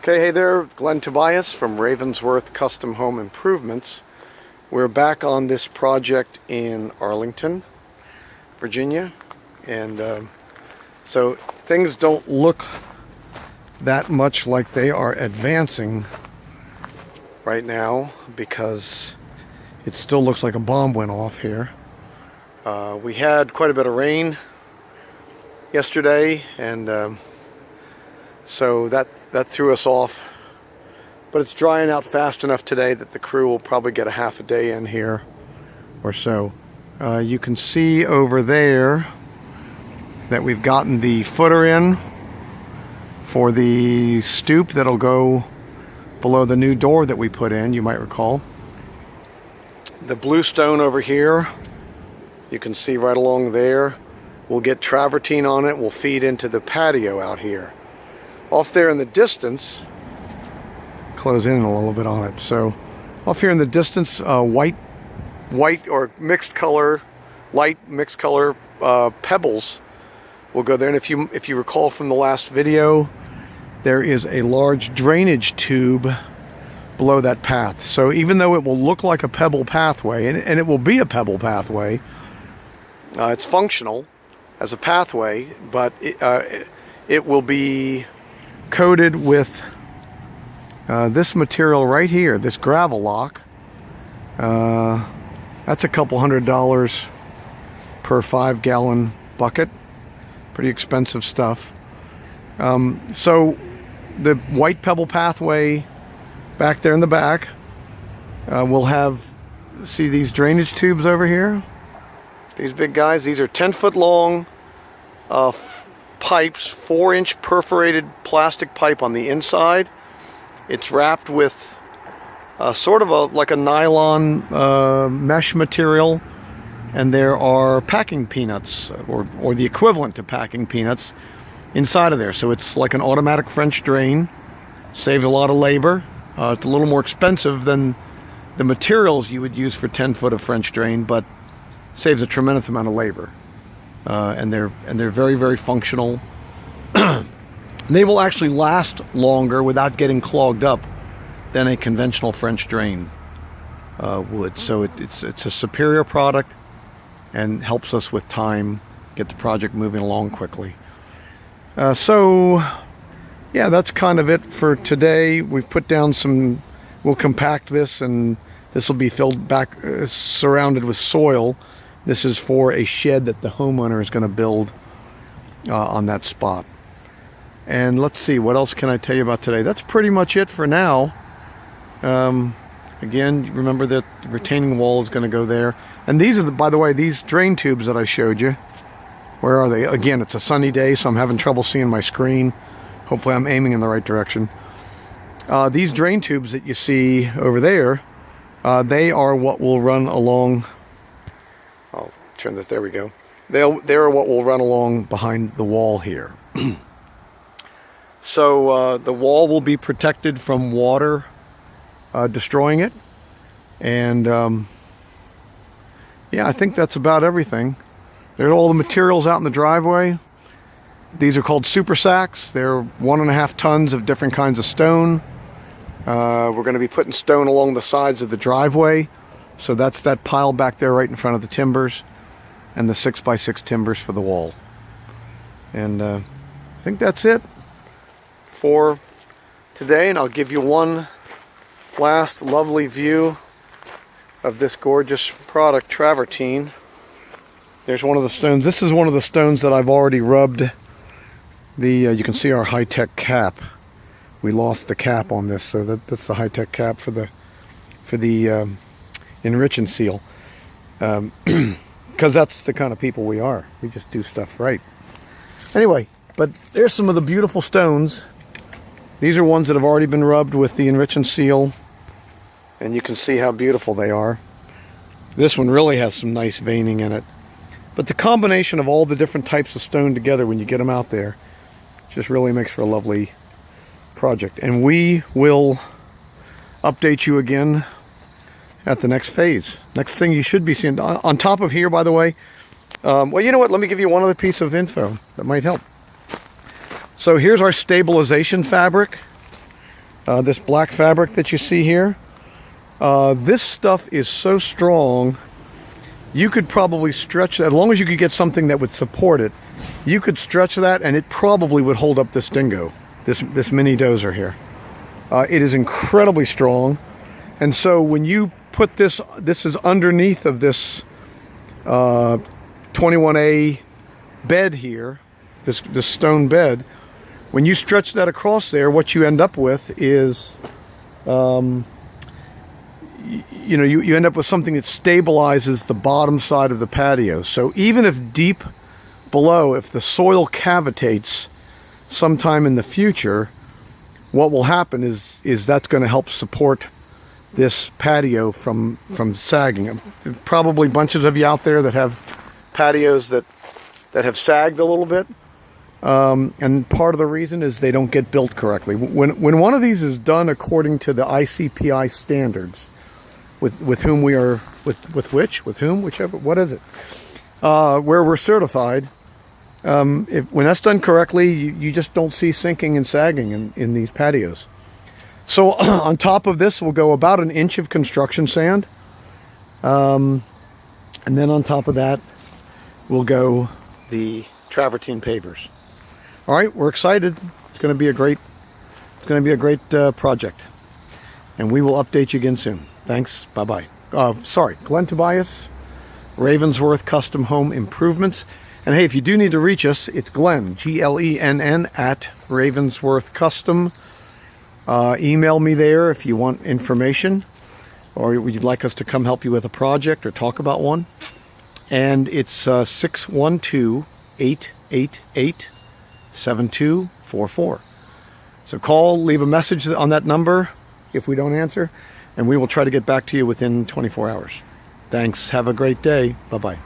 Okay, hey there, Glenn Tobias from Ravensworth Custom Home Improvements. We're back on this project in Arlington, Virginia, and so things don't look that much like they are advancing right now because it still looks like a bomb went off here. We had quite a bit of rain yesterday, and so that threw us off, but it's drying out fast enough today that the crew will probably get a half a day in here or so. You can see over there that we've gotten the footer in for the stoop that'll go below the new door that we put in, you might recall. The blue stone over here, you can see right along there, we'll get travertine on it, we'll feed into the patio out here. Off there in the distance, close in a little bit on it. So off here in the distance, white or mixed color, light mixed color pebbles will go there. And if you recall from the last video, there is a large drainage tube below that path. So even though it will look like a pebble pathway, and it will be a pebble pathway, it's functional as a pathway, but it will be coated with this material right here, this gravel lock. That's a couple $100 per 5-gallon bucket. Pretty expensive stuff. So the white pebble pathway back there in the back will have, see these drainage tubes over here? These big guys, these are 10-foot long pipes, 4-inch perforated plastic pipe on the inside. It's wrapped with sort of like a nylon mesh material, and there are packing peanuts, or the equivalent to packing peanuts, inside of there. So it's like an automatic French drain. Saves a lot of labor. It's a little more expensive than the materials you would use for 10 foot of French drain, but saves a tremendous amount of labor. And they're very, very functional. They will actually last longer without getting clogged up than a conventional French drain would. So it's a superior product and helps us with time, get the project moving along quickly. So yeah, that's kind of it for today. We've put down some, we'll compact this, and this will be filled back, surrounded with soil. This is for a shed that the homeowner is going to build on that spot. And let's see, what else can I tell you about today? That's pretty much it for now. Again, remember that the retaining wall is going to go there. And these are, by the way, these drain tubes that I showed you. Where are they? Again, it's a sunny day, so I'm having trouble seeing my screen. Hopefully I'm aiming in the right direction. These drain tubes that you see over there, they are what will run along. I'll turn that, there we go. They're what will run along behind the wall here. So the wall will be protected from water destroying it. And yeah, I think that's about everything. There are all the materials out in the driveway. These are called super sacks. They're 1.5 tons of different kinds of stone. We're going to be putting stone along the sides of the driveway. So that's that pile back there right in front of the timbers, and the 6x6 timbers for the wall. And I think that's it for today. And I'll give you one last lovely view of this gorgeous product, travertine. There's one of the stones. This is one of the stones that I've already rubbed. You can see our high-tech cap. We lost the cap on this, so that's the high-tech cap for the enrich and seal. Because that's the kind of people we are. We just do stuff right. Anyway, but there's some of the beautiful stones. These are ones that have already been rubbed with the enrich and seal, and you can see how beautiful they are. This one really has some nice veining in it. But the combination of all the different types of stone together when you get them out there just really makes for a lovely project. And we will update you again at the next phase. Next thing you should be seeing on top of here, by the way. Well, you know what? Let me give you one other piece of info that might help. So here's our stabilization fabric. this black fabric that you see here. This stuff is so strong, you could probably stretch that, as long as you could get something that would support it, you could stretch that and it probably would hold up this dingo, this mini dozer here. It is incredibly strong, and so when you put this is underneath of this 21A bed here, this stone bed. When you stretch that across there, what you end up with is, you end up with something that stabilizes the bottom side of the patio. So even if deep below, if the soil cavitates sometime in the future, what will happen is that's going to help support this patio from sagging. Probably bunches of you out there that have patios that have sagged a little bit, and part of the reason is they don't get built correctly. When one of these is done according to the ICPI standards, with whom we are, whichever, what is it? Where we're certified, when that's done correctly, you just don't see sinking and sagging in these patios. So on top of this, we'll go about 1 inch of construction sand, and then on top of that, we'll go the travertine pavers. All right, we're excited. It's going to be a great project, and we will update you again soon. Thanks. Bye-bye. Glenn Tobias, Ravensworth Custom Home Improvements. And hey, if you do need to reach us, it's Glenn, Glenn, at Ravensworth Custom. Email me there if you want information, or you'd like us to come help you with a project or talk about one. And it's 612-888-7244. So call, leave a message on that number if we don't answer, and we will try to get back to you within 24 hours. Thanks. Have a great day. Bye-bye.